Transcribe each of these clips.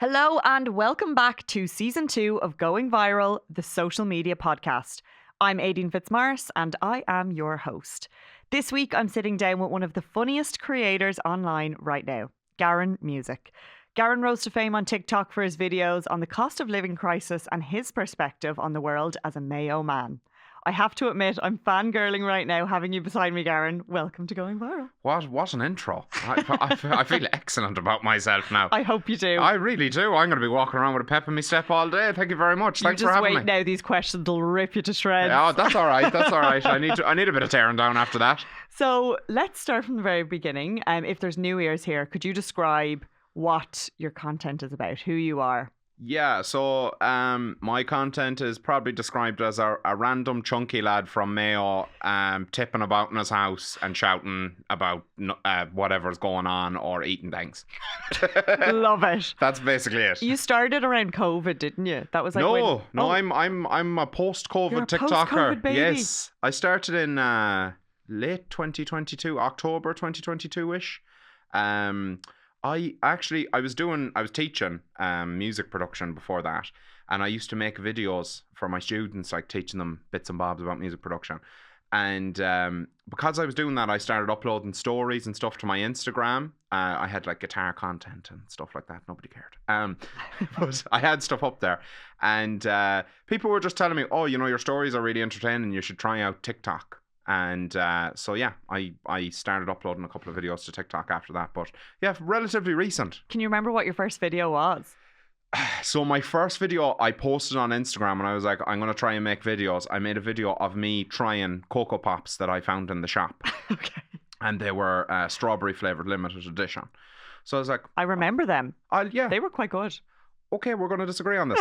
Hello and welcome back to season 2 of Going Viral, the social media podcast. I'm Aideen Fitzmaurice and I am your host. This week I'm sitting down with one of the funniest creators online right now, Garron Noone. Garron rose to fame on TikTok for his videos on the cost of living crisis and his perspective on the world as a Mayo man. I have to admit, I'm fangirling right now having you beside me, Garron. Welcome to Going Viral. What an intro. I feel excellent about myself now. I hope you do. I really do. I'm going to be walking around with a pep in my step all day. Thank you very much. Thanks for having me. You just wait now, these questions will rip you to shreds. Oh, that's all right. That's all right. I need a bit of tearing down after that. So let's start from the very beginning. If there's new ears here, could you describe what your content is about, who you are? Yeah, so my content is probably described as a random chunky lad from Mayo tipping about in his house and shouting about whatever's going on or eating things. Love it. That's basically it. You started around COVID, didn't you? That was like I'm a post-COVID You're a TikToker. post-COVID baby. Yes, I started in late 2022, October 2022-ish. I was teaching music production before that, and I used to make videos for my students, like teaching them bits and bobs about music production. And because I was doing that, I started uploading stories and stuff to my Instagram. I had like guitar content and stuff like that. Nobody cared. But I had stuff up there, and people were just telling me, "Oh, your stories are really entertaining. You should try out TikTok." And so yeah, I started uploading a couple of videos to TikTok after that. But yeah, relatively recent. Can you remember what your first video was? So my first video I posted on Instagram, and I was like, I'm going to try and make videos. I made a video of me trying Cocoa Pops that I found in the shop. Okay. And they were strawberry flavoured limited edition. So I was like... I remember them. Yeah. They were quite good. Okay, we're going to disagree on this.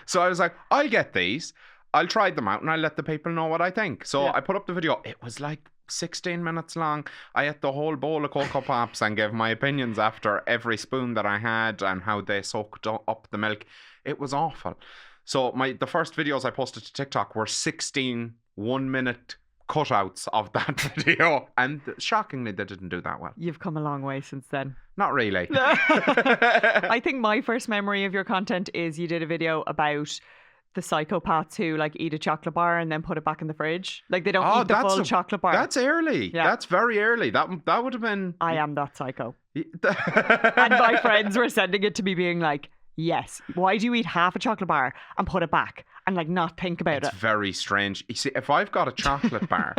So I was like, I'll get these. I'll try them out and I'll let the people know what I think. So I put up the video. It was like 16 minutes long. I ate the whole bowl of Cocoa Pops and gave my opinions after every spoon that I had and how they soaked up the milk. It was awful. So the first videos I posted to TikTok were 16 1-minute cutouts of that video. And shockingly, they didn't do that well. You've come a long way since then. Not really. I think my first memory of your content is you did a video about the psychopaths who like eat a chocolate bar and then put it back in the fridge. Like they don't eat the full chocolate bar. That's early. Yeah. That's very early. That would have been... I am that psycho. And my friends were sending it to me being like, yes, why do you eat half a chocolate bar and put it back and like not think about it? It's very strange. You see, if I've got a chocolate bar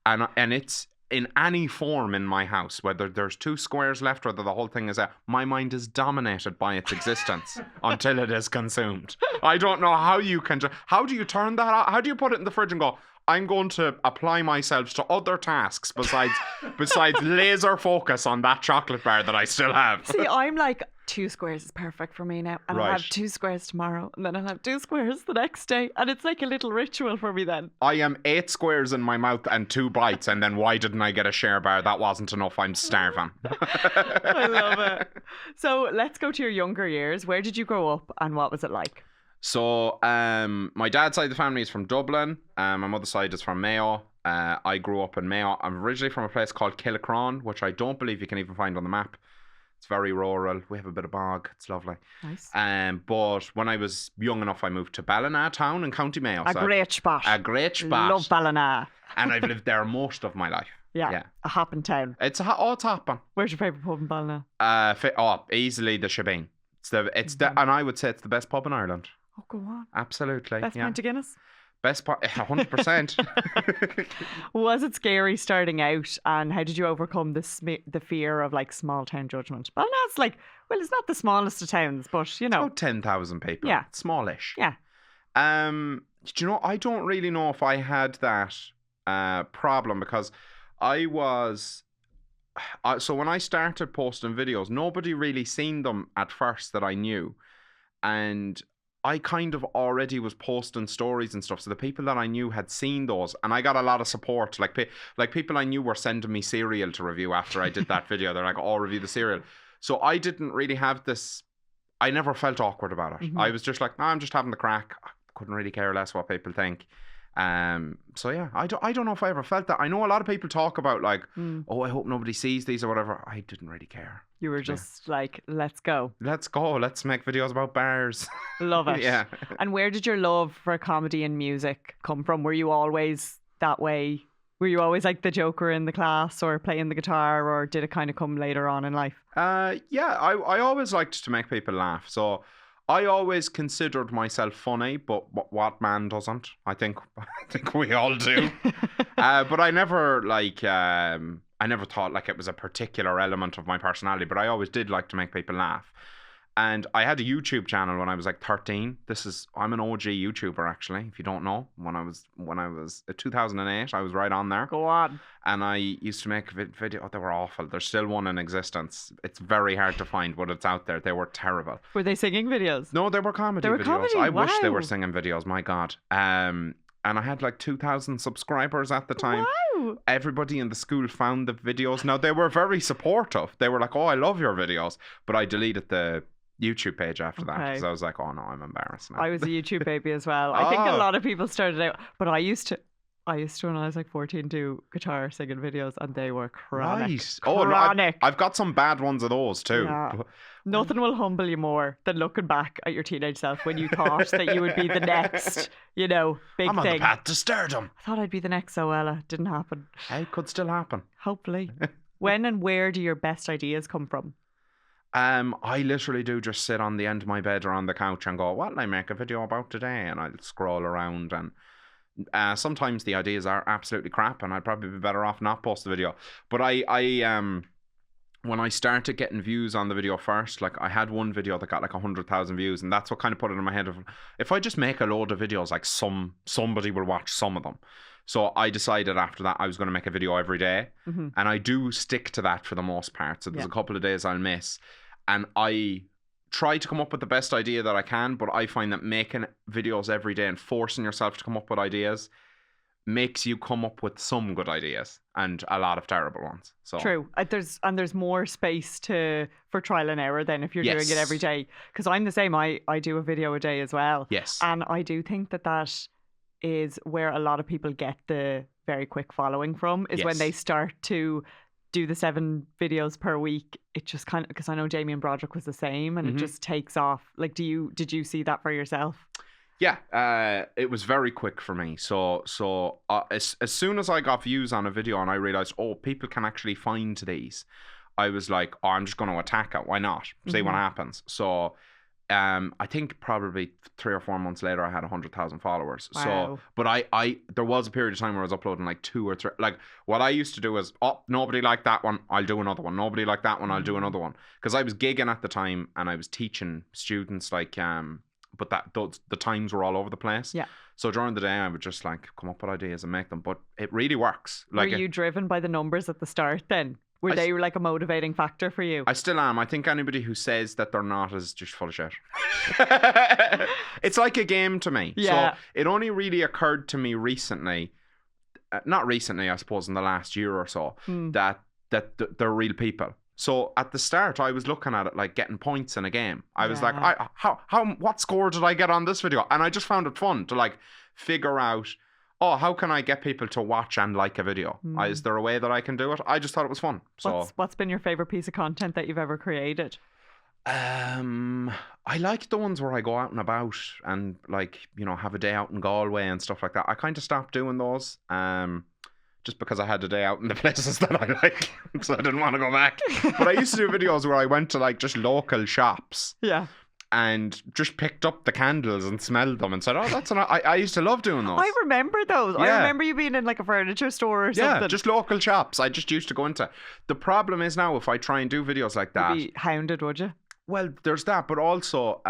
and it's in any form in my house, whether there's 2 squares left, whether the whole thing is out, my mind is dominated by its existence until it is consumed. I don't know how you can... How do you turn that out? How do you put it in the fridge and go, I'm going to apply myself to other tasks besides laser focus on that chocolate bar that I still have? See, I'm like, 2 squares is perfect for me now. And I'll have 2 squares tomorrow. And then I'll have 2 squares the next day. And it's like a little ritual for me then. I am 8 squares in my mouth and 2 bites. And then why didn't I get a share bar? That wasn't enough. I'm starving. I love it. So let's go to your younger years. Where did you grow up and what was it like? So my dad's side of the family is from Dublin. My mother's side is from Mayo. I grew up in Mayo. I'm originally from a place called Killicrone, which I don't believe you can even find on the map. It's very rural. We have a bit of bog. It's lovely. Nice. But when I was young enough, I moved to Ballina town in County Mayo. A great spot. A great spot. Love Ballina. And I've lived there most of my life. Yeah. A hopping town. It's hopping. Where's your favourite pub in Ballina? Easily the Shebeen. And I would say it's the best pub in Ireland. Oh, go on. Absolutely. Best pint of Guinness? Best part, 100%. Was it scary starting out, and how did you overcome the fear of like small town judgment? Well, no, it's like, well, it's not the smallest of towns, but you know, it's about 10,000 people. Yeah, smallish. Yeah. Do you know? I don't really know if I had that problem because I was. So when I started posting videos, nobody really seen them at first that I knew, and I kind of already was posting stories and stuff, so the people that I knew had seen those, and I got a lot of support. Like people I knew were sending me cereal to review after I did that video. They're like, "Oh, review the cereal." So I didn't really have this. I never felt awkward about it. Mm-hmm. I was just like, "No, I'm just having the crack." I couldn't really care less what people think. So yeah, I don't know if I ever felt that. I know a lot of people talk about like, oh, I hope nobody sees these or whatever. I didn't really care. You were just like, let's go. Let's go. Let's make videos about bars. Love it. Yeah. And where did your love for comedy and music come from? Were you always that way? Were you always like the joker in the class or playing the guitar, or did it kind of come later on in life? Yeah, I always liked to make people laugh. So I always considered myself funny, but what man doesn't? I think we all do. But I never I never thought like it was a particular element of my personality, but I always did like to make people laugh. And I had a YouTube channel when I was like 13. I'm an OG YouTuber actually, if you don't know. When I was 2008, I was right on there. Go on. And I used to make video. They were awful. There's still one in existence. It's very hard to find, but it's out there. They were terrible. Were they singing videos? No, they were comedy videos. Comedy? I wish they Wow. were singing videos. My God. And I had like 2,000 subscribers at the time. Wow. Everybody in the school found the videos. Now, they were very supportive. They were like, oh, I love your videos. But I deleted the YouTube page after that because I was like, oh no, I'm embarrassed now. I was a YouTube baby as well. I think a lot of people started out, but I used to when I was like 14 do guitar singing videos, and they were chronic. Right. Oh, no, I've got some bad ones of those too. Yeah. Nothing will humble you more than looking back at your teenage self when you thought that you would be the next, big thing. I'm on the path to stardom. I thought I'd be the next Zoella. Didn't happen. It could still happen. Hopefully. When and where do your best ideas come from? I literally do just sit on the end of my bed or on the couch and go, what'll I make a video about today? And I'll scroll around, and sometimes the ideas are absolutely crap and I'd probably be better off not post the video. But when I started getting views on the video first, like I had one video that got like 100,000 views, and that's what kind of put it in my head of, if I just make a load of videos, like somebody will watch some of them. So I decided after that I was going to make a video every day. Mm-hmm. And I do stick to that for the most part. So there's a couple of days I'll miss. And I try to come up with the best idea that I can, but I find that making videos every day and forcing yourself to come up with ideas makes you come up with some good ideas and a lot of terrible ones. So True. There's more space for trial and error then if you're doing it every day. Because I'm the same. I do a video a day as well. Yes. And I do think that is where a lot of people get the very quick following from, is when they start to do the 7 videos per week. It just kind of, because I know Damien Broderick was the same, and it just takes off. Like, did you see that for yourself? Yeah, it was very quick for me. So as soon as I got views on a video and I realized, oh, people can actually find these, I was like, oh, I'm just going to attack it. Why not? See what happens. So I think probably 3 or 4 months later, I had 100,000 followers. Wow. So, but I there was a period of time where I was uploading like 2 or 3. Like what I used to do is, oh, nobody liked that one, I'll do another one. Nobody liked that one, I'll do another one. Because I was gigging at the time and I was teaching students, like but the times were all over the place. Yeah. So during the day, I would just like come up with ideas and make them. But it really works. Like, were you driven by the numbers at the start then? Were they like a motivating factor for you? I still am. I think anybody who says that they're not is just full of shit. It's like a game to me. Yeah. So it only really occurred to me recently, not recently, I suppose, in the last year or so, that they're real people. So at the start, I was looking at it like getting points in a game. I was like, what score did I get on this video? And I just found it fun to like figure out, oh, how can I get people to watch and like a video? Is there a way that I can do it? I just thought it was fun. So what's been your favorite piece of content that you've ever created? I like the ones where I go out and about and like, have a day out in Galway and stuff like that. I kind of stopped doing those. Just because I had a day out in the places that I like, so I didn't want to go back. But I used to do videos where I went to like just local shops. Yeah. And just picked up the candles and smelled them and said, oh, that's I used to love doing those. I remember those. Yeah. I remember you being in like a furniture store or something. Yeah, just local shops. I just used to go into. The problem is now if I try and do videos like that. You'd be hounded, would you? Well, there's that, but also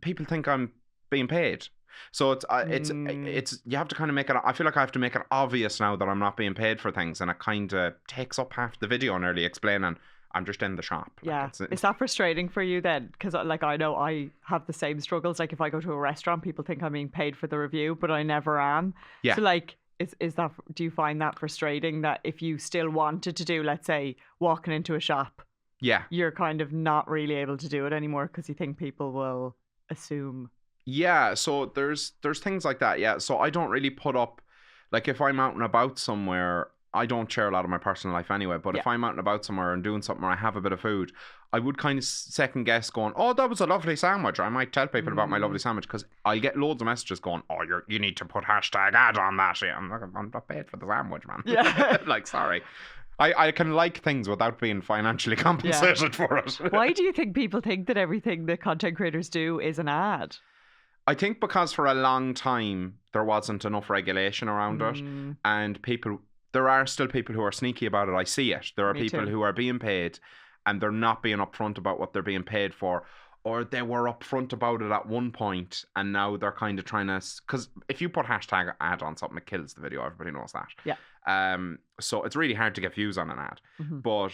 people think I'm being paid. So it's you have to kind of make it. I feel like I have to make it obvious now that I'm not being paid for things, and it kind of takes up half the video nearly explaining I'm just in the shop. Yeah. Is that frustrating for you then? Because like I know I have the same struggles. Like if I go to a restaurant, people think I'm being paid for the review, but I never am. Yeah. So like, is that? Do you find that frustrating that if you still wanted to do, let's say, walking into a shop, yeah, you're kind of not really able to do it anymore because you think people will assume? Yeah, so there's things like that. Yeah, so I don't really put up, like if I'm out and about somewhere, I don't share a lot of my personal life anyway, but if I'm out and about somewhere and doing something or I have a bit of food, I would kind of second guess going, oh, that was a lovely sandwich. Or I might tell people about my lovely sandwich because I'll get loads of messages going, oh, you need to put #ad on that. Yeah, I'm not paid for the sandwich, man. Yeah. Like, sorry. I can like things without being financially compensated for it. Why do you think people think that everything that content creators do is an ad? I think because for a long time there wasn't enough regulation around it, and there are still people who are sneaky about it. I see it. There are people who are being paid and they're not being upfront about what they're being paid for, or they were upfront about it at one point and now they're kind of trying to, because if you put #ad on something, it kills the video. Everybody knows that. Yeah. So it's really hard to get views on an ad. But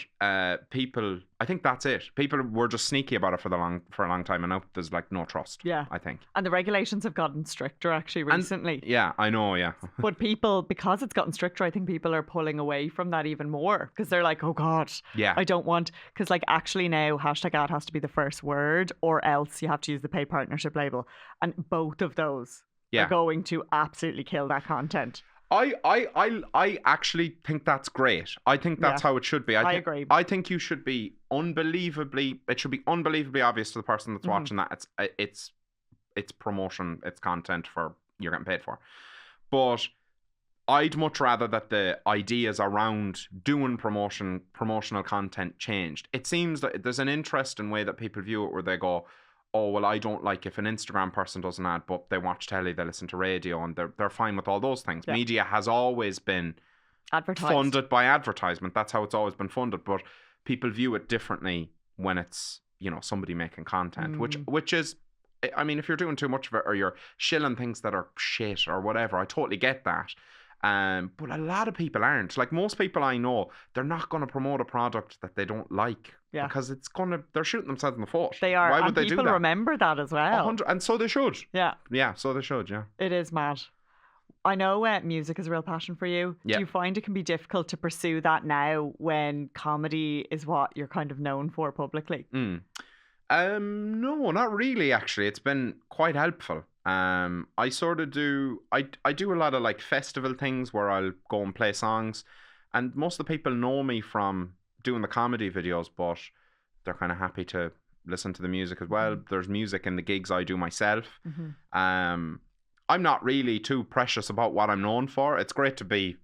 people, I think that's it. People were just sneaky about it for a long time, and now there's like no trust. Yeah, I think. And the regulations have gotten stricter actually recently. Yeah, I know. Yeah. But people, because it's gotten stricter, I think people are pulling away from that even more because they're like, oh God, yeah, I don't want, because like actually now #ad has to be the first word, or else you have to use the paid partnership label, and both of those are going to absolutely kill that content. I actually think that's great. I think that's how it should be. I agree. I think you should be it should be unbelievably obvious to the person that's watching that it's promotion, it's content for you're getting paid for. But I'd much rather that the ideas around doing promotional content changed. It seems that there's an interesting way that people view it where they go, oh, well, I don't like if an Instagram person does an ad, but they watch telly, they listen to radio, and they're fine with all those things. Yeah. Media has always been funded by advertisement. That's how it's always been funded. But people view it differently when it's, somebody making content, which is, I mean, if you're doing too much of it or you're shilling things that are shit or whatever, I totally get that. But a lot of people aren't. Like most people I know, they're not going to promote a product that they don't like. Yeah. Because they're shooting themselves in the foot. They are. Why would they do that? People remember that as well. 100, and so they should. Yeah. Yeah, so they should, yeah. It is mad. I know music is a real passion for you. Yeah. Do you find it can be difficult to pursue that now when comedy is what you're kind of known for publicly? No, not really, actually. It's been quite helpful. I sort of do, I do a lot of like festival things where I'll go and play songs, and most of the people know me from doing the comedy videos, but they're kind of happy to listen to the music as well. There's music in the gigs I do myself. I'm not really too precious about what I'm known for. It's great to be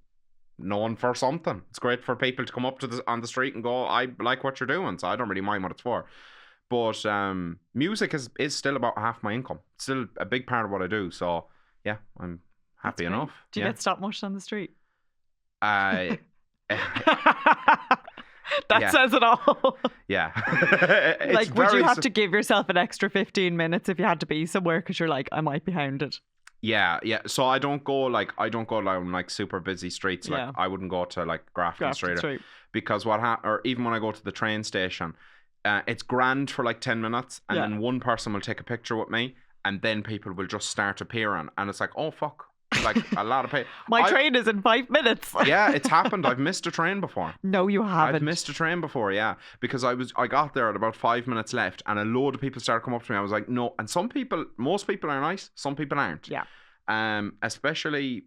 known for something. It's great for people to come up to on the street and go, I like what you're doing, so I don't really mind what it's for. But music is still about half my income. It's still a big part of what I do. So yeah, I'm happy enough. Do you get stopped much on the street? That says it all. Yeah. Like, would you have to give yourself an extra 15 minutes if you had to be somewhere because you're like, I might be hounded? Yeah. So I don't go down like super busy streets. Like I wouldn't go to like Grafton Street. Because or even when I go to the train station, it's grand for like 10 minutes and then one person will take a picture with me and then people will just start appearing and it's like, oh fuck, like a lot of people. My train is in 5 minutes. Yeah, it's happened. I've missed a train before. No, you haven't. I've missed a train before, yeah, because I got there at about 5 minutes left and a load of people started coming up to me. I was like, no. And most people are nice, some people aren't. Yeah. Especially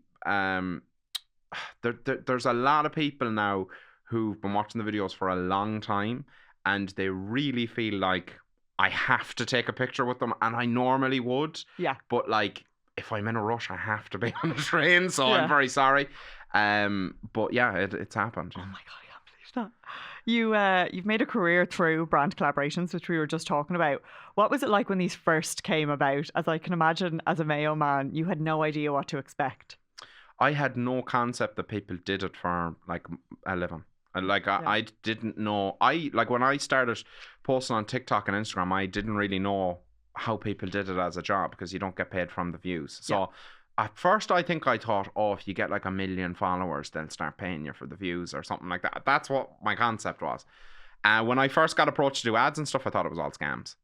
there's a lot of people now who've been watching the videos for a long time and they really feel like I have to take a picture with them, and I normally would. Yeah. But like, if I'm in a rush, I have to be on the train, so I'm very sorry. But yeah, it's happened. Oh my God, I can't believe that. You've made a career through brand collaborations, which we were just talking about. What was it like when these first came about? As I can imagine, as a Mayo man, you had no idea what to expect. I had no concept that people did it for like a living. Like I didn't know. When I started posting on TikTok and Instagram, I didn't really know how people did it as a job because you don't get paid from the views. So at first I think I thought, oh, if you get like 1 million followers, they'll start paying you for the views or something like that. That's what my concept was. When I first got approached to do ads and stuff, I thought it was all scams.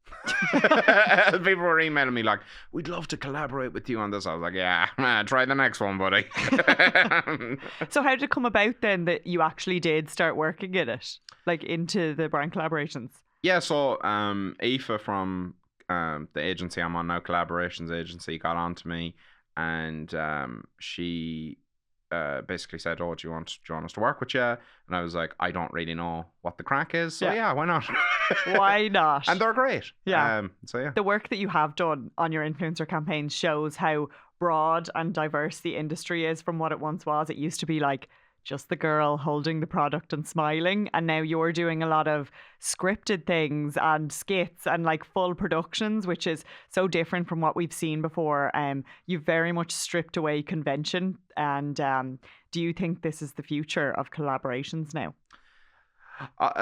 People were emailing me like, we'd love to collaborate with you on this. I was like, yeah, try the next one, buddy. So how did it come about then that you actually did start working in it, like into the brand collaborations? Yeah, so Aoife from the agency I'm on now, collaborations agency, got on to me and she basically said, "Oh, do you want us to work with you?" And I was like, "I don't really know what the crack is, so yeah, why not?" Why not? And they're great. Yeah. So yeah, the work that you have done on your influencer campaigns shows how broad and diverse the industry is from what it once was. It used to be like just the girl holding the product and smiling, and now you're doing a lot of scripted things and skits and like full productions, which is so different from what we've seen before. You've very much stripped away convention, and do you think this is the future of collaborations now?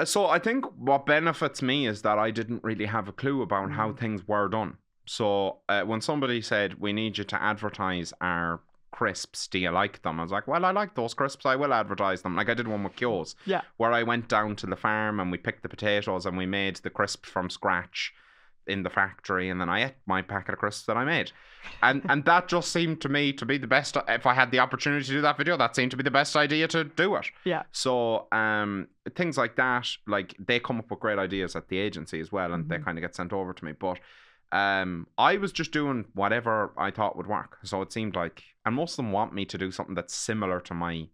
So I think what benefits me is that I didn't really have a clue about how things were done. So when somebody said, "We need you to advertise our crisps, do you like them?" I was like, "Well, I like those crisps, I will advertise them." Like I did one with Kyo's, where I went down to the farm and we picked the potatoes and we made the crisps from scratch in the factory, and then I ate my packet of crisps that I made. And that just seemed to me to be the best. If I had the opportunity to do that video, that seemed to be the best idea to do it. Yeah. So things like that, like they come up with great ideas at the agency as well, and they kind of get sent over to me. But I was just doing whatever I thought would work. So it seemed like, and most of them want me to do something that's similar to my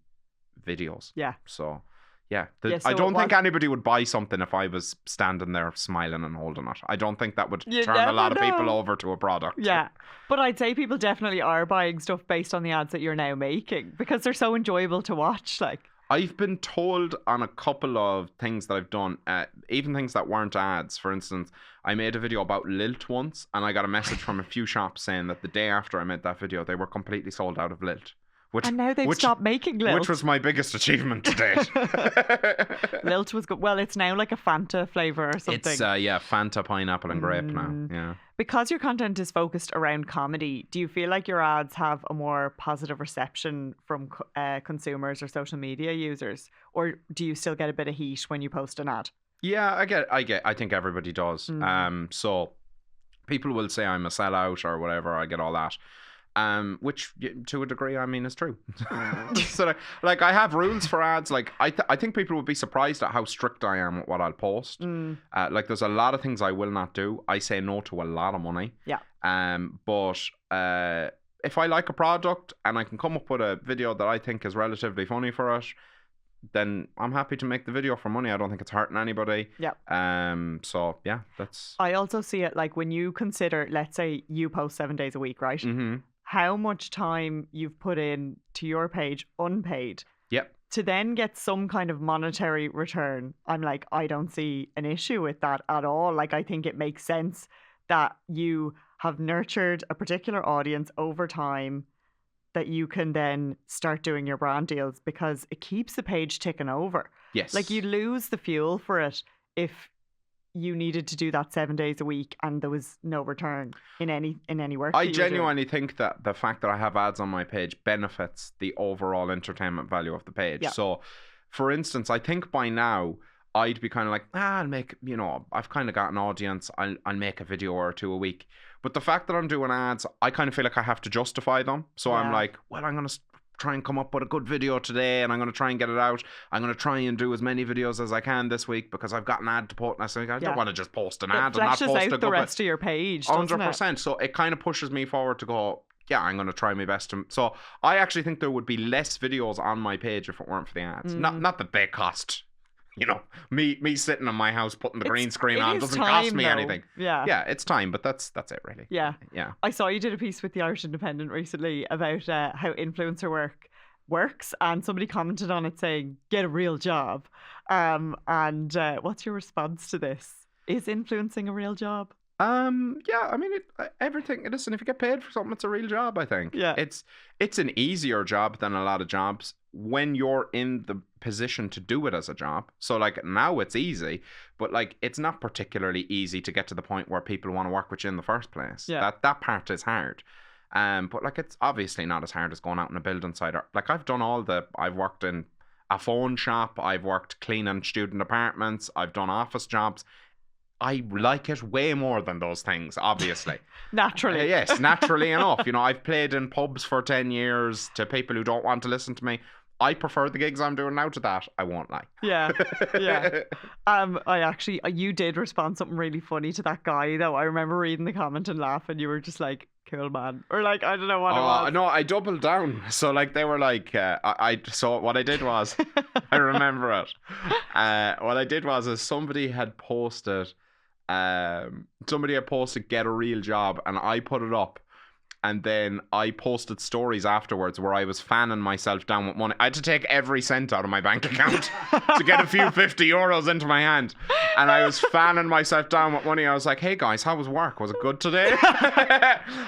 videos. Yeah. So yeah, so I don't think anybody would buy something if I was standing there smiling and holding it. I don't think that would turn a lot of people over to a product. Yeah, but I'd say people definitely are buying stuff based on the ads that you're now making because they're so enjoyable to watch. Like, I've been told on a couple of things that I've done, even things that weren't ads. For instance, I made a video about Lilt once, and I got a message from a few shops saying that the day after I made that video, they were completely sold out of Lilt. And now they've stopped making Lilt. Which was my biggest achievement to date. Lilt was good. Well, it's now like a Fanta flavour or something. It's, Fanta, pineapple and grape now. Yeah. Because your content is focused around comedy, do you feel like your ads have a more positive reception from consumers or social media users? Or do you still get a bit of heat when you post an ad? Yeah, I think everybody does. So people will say I'm a sellout or whatever. I get all that. Which to a degree, I mean, is true. So like I have rules for ads. Like I think people would be surprised at how strict I am with what I'll post. Like there's a lot of things I will not do. I say no to a lot of money. Yeah. But if I like a product and I can come up with a video that I think is relatively funny for it, then I'm happy to make the video for money. I don't think it's hurting anybody. Yeah. So yeah, that's. I also see it like when you consider, let's say you post 7 days a week, right? Mm-hmm. How much time you've put in to your page unpaid. Yep. To then get some kind of monetary return, I'm like, I don't see an issue with that at all. Like, I think it makes sense that you have nurtured a particular audience over time that you can then start doing your brand deals because it keeps the page ticking over. Yes. Like, you lose the fuel for it if you needed to do that 7 days a week and there was no return in any work. I genuinely think that the fact that I have ads on my page benefits the overall entertainment value of the page. Yeah. So, for instance, I think by now I'd be kind of like, I'll make, I've kind of got an audience. I'll make a video or two a week. But the fact that I'm doing ads, I kind of feel like I have to justify them. So I'm like, well, I'm going to try and come up with a good video today and I'm going to try and get it out. I'm going to try and do as many videos as I can this week because I've got an ad to put. And I don't want to just post an ad and not post out the rest of your page, 100%. So it kind of pushes me forward to go, yeah, I'm going to try my best. So I actually think there would be less videos on my page if it weren't for the ads. Not that they cost, me sitting in my house putting the green screen on doesn't cost me anything. Yeah, it's time, but that's it really. Yeah. Yeah. I saw you did a piece with the Irish Independent recently about how influencer work works, and somebody commented on it saying, "Get a real job." And what's your response to this? Is influencing a real job? Yeah, I mean, everything. Listen, if you get paid for something, it's a real job. I think. Yeah. It's an easier job than a lot of jobs when you're in the position to do it as a job. So like now it's easy, but like it's not particularly easy to get to the point where people want to work with you in the first place. Yeah. That part is hard. But like it's obviously not as hard as going out in a building site. Like I've worked in a phone shop, I've worked cleaning student apartments, I've done office jobs. I like it way more than those things, obviously. Naturally. Yes, naturally enough. I've played in pubs for 10 years to people who don't want to listen to me. I prefer the gigs I'm doing now to that. I won't lie. Yeah. You did respond something really funny to that guy though. I remember reading the comment and laughing. You were just like, cool man, or like, I don't know what it was. No, I doubled down. So like they were like, so what I did was, I remember it. What I did was somebody had posted get a real job, and I put it up. And then I posted stories afterwards where I was fanning myself down with money. I had to take every cent out of my bank account to get a few 50 euros into my hand. And I was fanning myself down with money. I was like, hey guys, how was work? Was it good today?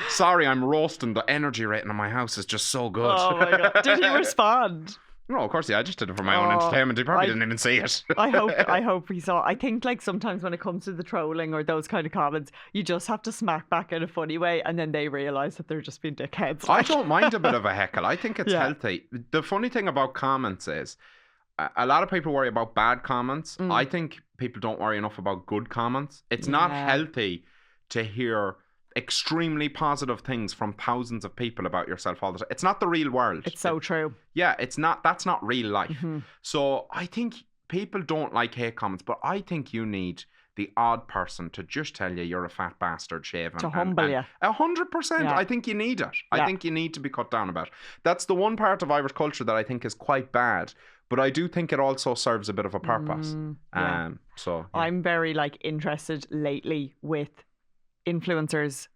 Sorry, I'm roasting. The energy rating in my house is just so good. Oh my God. Did he respond? No, of course, yeah. I just did it for my own entertainment. He probably didn't even see it. I hope he saw. I think like sometimes when it comes to the trolling or those kind of comments, you just have to smack back in a funny way, and then they realise that they're just being dickheads. I don't mind a bit of a heckle. I think it's healthy. The funny thing about comments is a lot of people worry about bad comments. I think people don't worry enough about good comments. It's not healthy to hear extremely positive things from thousands of people about yourself all the time. It's not the real world. It's so true. Yeah, it's not. That's not real life. So I think people don't like hate comments, but I think you need the odd person to just tell you you're a fat bastard shaving. To humble you. 100%. I think you need it. I think you need to be cut down about it. That's the one part of Irish culture that I think is quite bad. But I do think it also serves a bit of a purpose. I'm very like interested lately with influencers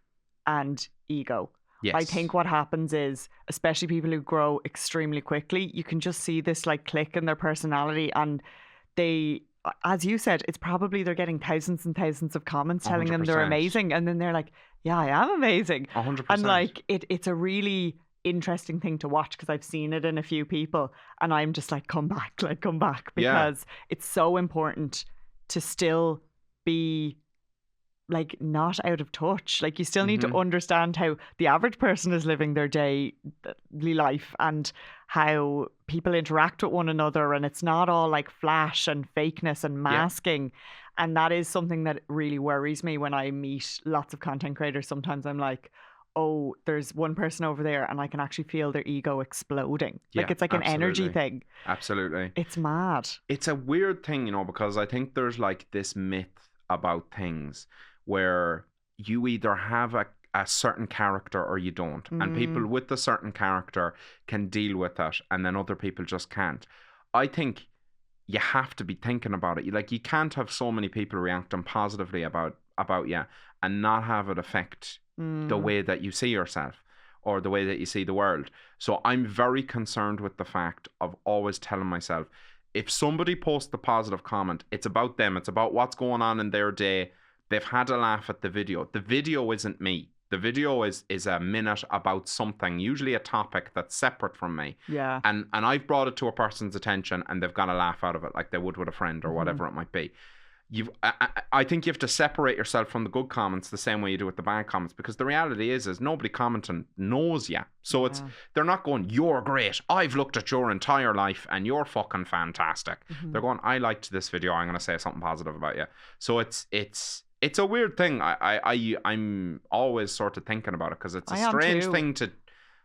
and ego. Yes. I think what happens is, especially people who grow extremely quickly, you can just see this like click in their personality, and they, as you said, it's probably they're getting thousands and thousands of comments telling 100%. them they're amazing, and then they're like, yeah, I am amazing. 100%. And like it's a really interesting thing to watch because I've seen it in a few people, and I'm just like, come back, because it's so important to still be like not out of touch. Like you still need to understand how the average person is living their daily life and how people interact with one another, and it's not all like flash and fakeness and masking. And that is something that really worries me when I meet lots of content creators. Sometimes I'm like, oh, there's one person over there and I can actually feel their ego exploding. Like it's like an energy thing. Absolutely. It's mad. It's a weird thing, because I think there's like this myth about things where you either have a certain character or you don't. And people with a certain character can deal with it, and then other people just can't. I think you have to be thinking about it. Like you can't have so many people reacting positively about you and not have it affect the way that you see yourself or the way that you see the world. So I'm very concerned with the fact of always telling myself, if somebody posts a positive comment, it's about them. It's about what's going on in their day. They've had a laugh at the video. The video isn't me. The video is a minute about something, usually a topic that's separate from me. Yeah. And I've brought it to a person's attention and they've got a laugh out of it like they would with a friend or whatever it might be. I think you have to separate yourself from the good comments the same way you do with the bad comments, because the reality is nobody commenting knows you. So they're not going, you're great, I've looked at your entire life and you're fucking fantastic. They're going, I liked this video, I'm going to say something positive about you. So it's a weird thing. I'm always sort of thinking about it because it's a strange thing to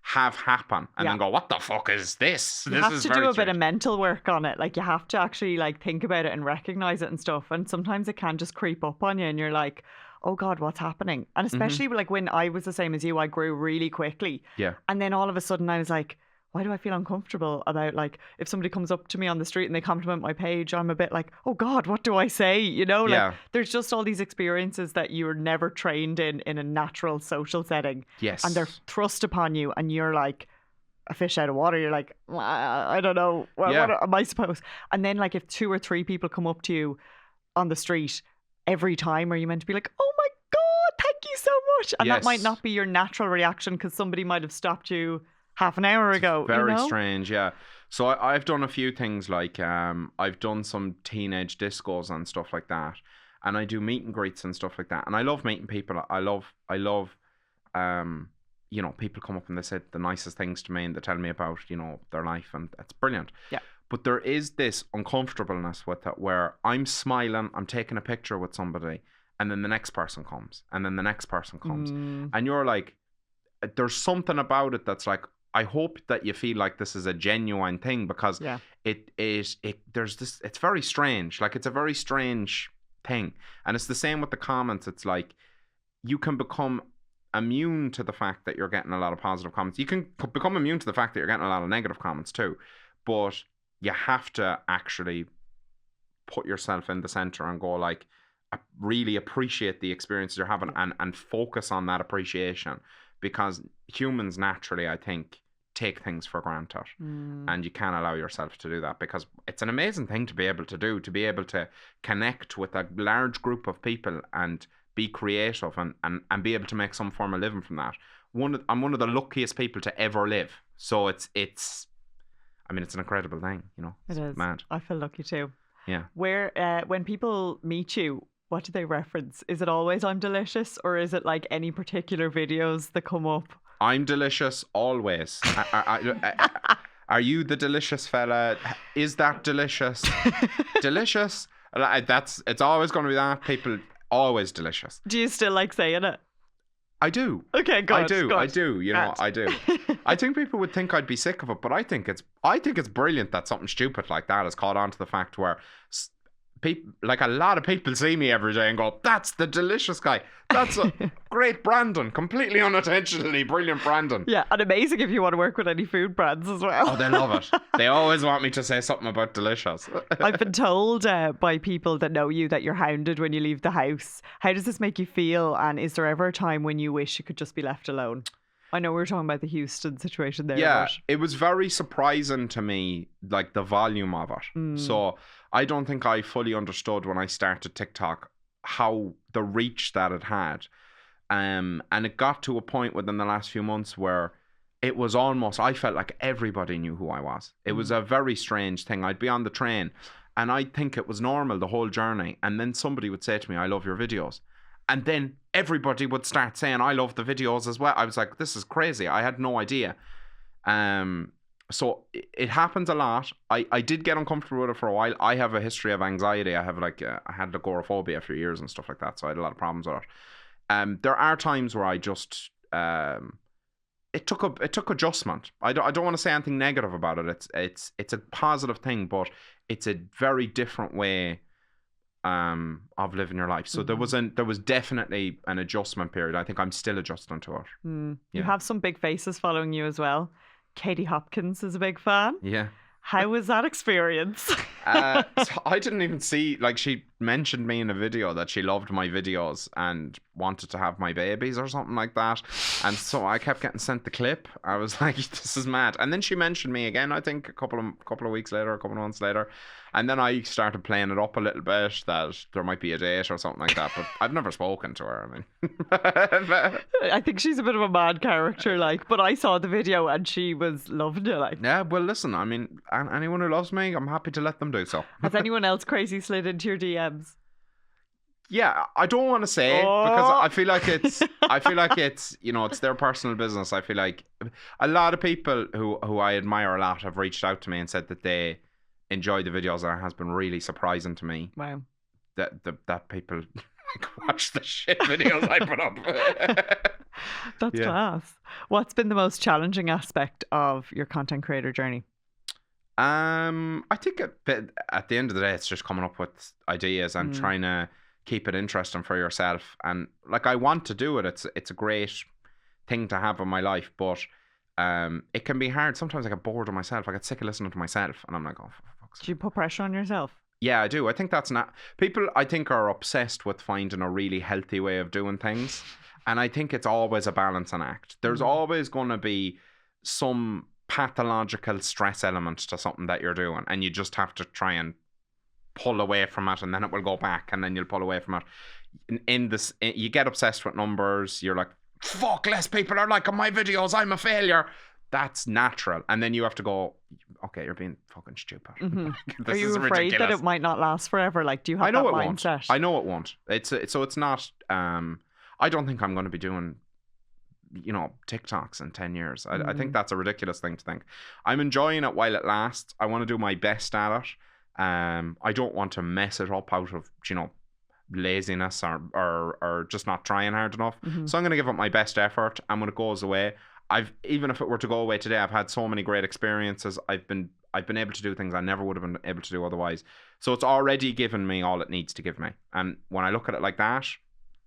have happen and then go, what the fuck is this? You have to do a bit of mental work on it. Like you have to actually like think about it and recognize it and stuff. And sometimes it can just creep up on you and you're like, oh God, what's happening? And especially like when I was the same as you, I grew really quickly. Yeah. And then all of a sudden I was like, why do I feel uncomfortable about like if somebody comes up to me on the street and they compliment my page, I'm a bit like, oh God, what do I say? Like there's just all these experiences that you're never trained in a natural social setting. Yes. And they're thrust upon you and you're like a fish out of water. You're like, I don't know. What am I supposed? And then like if 2 or 3 people come up to you on the street every time, are you meant to be like, oh my God, thank you so much? And that might not be your natural reaction because somebody might have stopped you half an hour ago. Very strange, yeah. So I've done a few things like I've done some teenage discos and stuff like that, and I do meet and greets and stuff like that, and I love meeting people. I love people come up and they say the nicest things to me and they tell me about their life, and it's brilliant. Yeah. But there is this uncomfortableness with it where I'm smiling, I'm taking a picture with somebody, and then the next person comes, and then the next person comes, and you're like, there's something about it that's like, I hope that you feel like this is a genuine thing, because it's very strange. Like, it's a very strange thing. And it's the same with the comments. It's like, you can become immune to the fact that you're getting a lot of positive comments. You can become immune to the fact that you're getting a lot of negative comments too. But you have to actually put yourself in the center and go, like, really appreciate the experiences you're having, and focus on that appreciation, because humans naturally, I think, take things for granted, and you can't allow yourself to do that, because it's an amazing thing to be able to do, to be able to connect with a large group of people and be creative and be able to make some form of living from that. I'm one of the luckiest people to ever live, so it's I mean, it's an incredible thing, you know. It's mad. I feel lucky too. Yeah. Where when people meet you, what do they reference? Is it always "I'm delicious," or is it like any particular videos that come up? I'm delicious always. Are you the delicious fella? Is that delicious? Delicious? It's always going to be that. People always delicious. Do you still like saying it? I do. Okay, good. I do. You know, I do. I think people would think I'd be sick of it, but I think it's brilliant that something stupid like that has caught on to the fact where people, like, a lot of people see me every day and go, "That's the delicious guy. That's a great Brandon. Completely unintentionally brilliant Brandon." Yeah, and amazing if you want to work with any food brands as well. Oh, they love it. They always want me to say something about delicious. I've been told by people that know you that you're hounded when you leave the house. How does this make you feel? And is there ever a time when you wish you could just be left alone? I know we were talking about the Houston situation there. Yeah, but it was very surprising to me, like, the volume of it. So I don't think I fully understood when I started TikTok how the reach that it had. And it got to a point within the last few months where it was almost, I felt like everybody knew who I was. It was a very strange thing. I'd be on the train and I'd think it was normal the whole journey. And then somebody would say to me, "I love your videos." And then everybody would start saying, "I love the videos as well." I was like, this is crazy. I had no idea. So it happens a lot. I did get uncomfortable with it for a while. I have a history of anxiety. I have I had agoraphobia for years and stuff like that. So I had a lot of problems with it. There are times where I just it took adjustment. I don't want to say anything negative about it. It's a positive thing, but it's a very different way of living your life. So there was definitely an adjustment period. I think I'm still adjusting to it. You have some big faces following you as well. Katie Hopkins is a big fan. Yeah. How was that experience? So I didn't even see, like, she mentioned me in a video that she loved my videos and wanted to have my babies or something like that. And so I kept getting sent the clip. I was like, this is mad. And then she mentioned me again, I think a couple of weeks later, a couple of months later. And then I started playing it up a little bit that there might be a date or something like that. But I've never spoken to her. I mean, I think she's a bit of a mad character, like. But I saw the video and she was loving it, like. Yeah, well, listen. I mean, anyone who loves me, I'm happy to let them do so. Has anyone else crazy slid into your DMs? Yeah, I don't want to say because I feel like it's you know, it's their personal business. I feel like a lot of people who I admire a lot have reached out to me and said that they enjoy the videos, and it has been really surprising to me. Wow. That people like watch the shit videos I put up. That's class. What's been the most challenging aspect of your content creator journey? I think at the end of the day, it's just coming up with ideas and trying to keep it interesting for yourself. And like, I want to do it. It's a great thing to have in my life, but it can be hard. Sometimes I get bored of myself. I get sick of listening to myself, and I'm like, oh, for fuck's sake. Do you put pressure on yourself? Yeah, I do. I think that's not... People, I think, are obsessed with finding a really healthy way of doing things. And I think it's always a balancing act. There's always going to be some pathological stress element to something that you're doing. And you just have to try and pull away from it, and then it will go back, and then you'll pull away from it. You get obsessed with numbers. You're like, fuck, less people are liking my videos. I'm a failure. That's natural. And then you have to go, okay, you're being fucking stupid. Are you afraid that it might not last forever? Like, do you have that mindset? I know it won't. So it's not, I don't think I'm going to be doing, you know, TikToks in 10 years. I think that's a ridiculous thing to think. I'm enjoying it while it lasts. I want to do my best at it. I don't want to mess it up out of, you know, laziness or just not trying hard enough. So I'm going to give it my best effort. And when it goes away, I've even if it were to go away today, I've had so many great experiences. I've been able to do things I never would have been able to do otherwise. So it's already given me all it needs to give me. And when I look at it like that,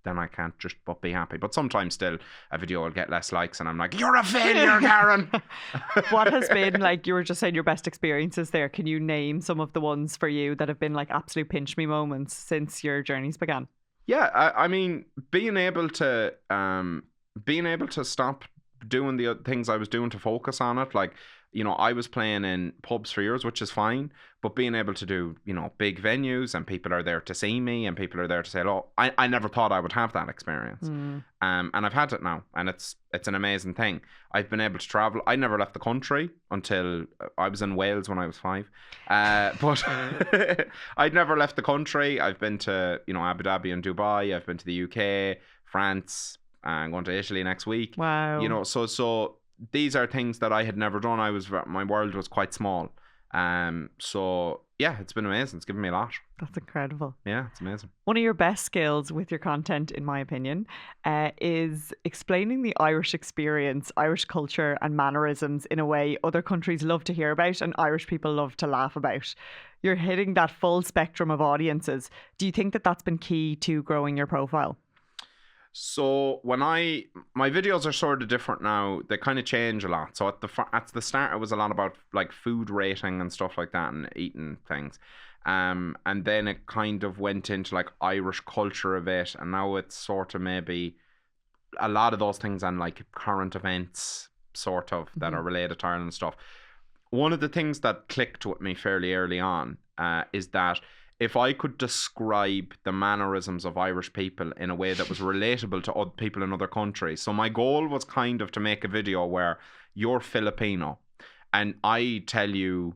then I can't just but be happy. But sometimes still a video will get less likes and I'm like, you're a failure, Garron. What has been, like you were just saying, your best experiences there? Can you name some of the ones for you that have been like absolute pinch me moments since your journeys began? Yeah, I mean, being able to stop doing the things I was doing to focus on it. Like, you know, I was playing in pubs for years, which is fine, but being able to do, you know, big venues and people are there to see me and people are there to say, oh, I never thought I would have that experience. And I've had it now, and it's an amazing thing. I've been able to travel. I never left the country until I was in Wales when I was 5. But I'd never left the country. I've been to, you know, Abu Dhabi and Dubai. I've been to the UK, France. I'm going to Italy next week. Wow. You know, so these are things that I had never done. My world was quite small. So yeah, it's been amazing. It's given me a lot. That's incredible. Yeah, it's amazing. One of your best skills with your content, in my opinion, is explaining the Irish experience, Irish culture and mannerisms in a way other countries love to hear about and Irish people love to laugh about. You're hitting that full spectrum of audiences. Do you think that that's been key to growing your profile? So my videos are sort of different now. They kind of change a lot. So at the start, it was a lot about like food rating and stuff like that and eating things. And then it kind of went into like Irish culture a bit. And now it's sort of maybe a lot of those things and like current events sort of that are related to Ireland and stuff. One of the things that clicked with me fairly early on is that if I could describe the mannerisms of Irish people in a way that was relatable to other people in other countries. So my goal was kind of to make a video where you're Filipino and I tell you